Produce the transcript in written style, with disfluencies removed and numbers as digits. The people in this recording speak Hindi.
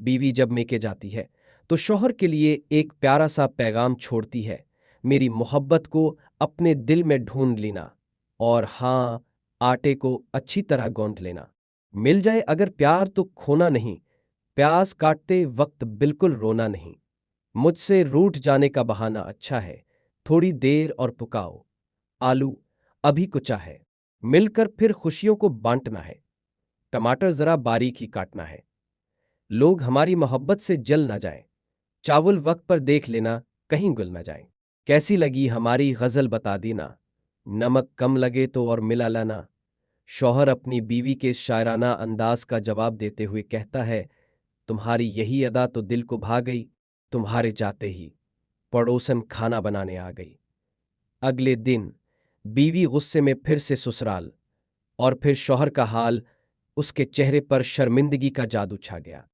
बीवी जब मेके जाती है तो शौहर के लिए एक प्यारा सा पैगाम छोड़ती है, मेरी मोहब्बत को अपने दिल में ढूंढ लेना, और हाँ, आटे को अच्छी तरह गूंथ लेना। मिल जाए अगर प्यार तो खोना नहीं, प्यास काटते वक्त बिल्कुल रोना नहीं। मुझसे रूठ जाने का बहाना अच्छा है, थोड़ी देर और पुकाओ, आलू अभी कुचा है। मिलकर फिर खुशियों को बांटना है, टमाटर जरा बारीक ही काटना है। लोग हमारी मोहब्बत से जल ना जाएं, चावल वक्त पर देख लेना कहीं गुल ना जाए। कैसी लगी हमारी गजल बता देना, नमक कम लगे तो और मिला लाना। शौहर अपनी बीवी के शायराना अंदाज का जवाब देते हुए कहता है, तुम्हारी यही अदा तो दिल को भा गई, तुम्हारे जाते ही पड़ोसन खाना बनाने आ गई। अगले दिन बीवी गुस्से में फिर से ससुराल, और फिर शौहर का हाल, उसके चेहरे पर शर्मिंदगी का जादू छा गया।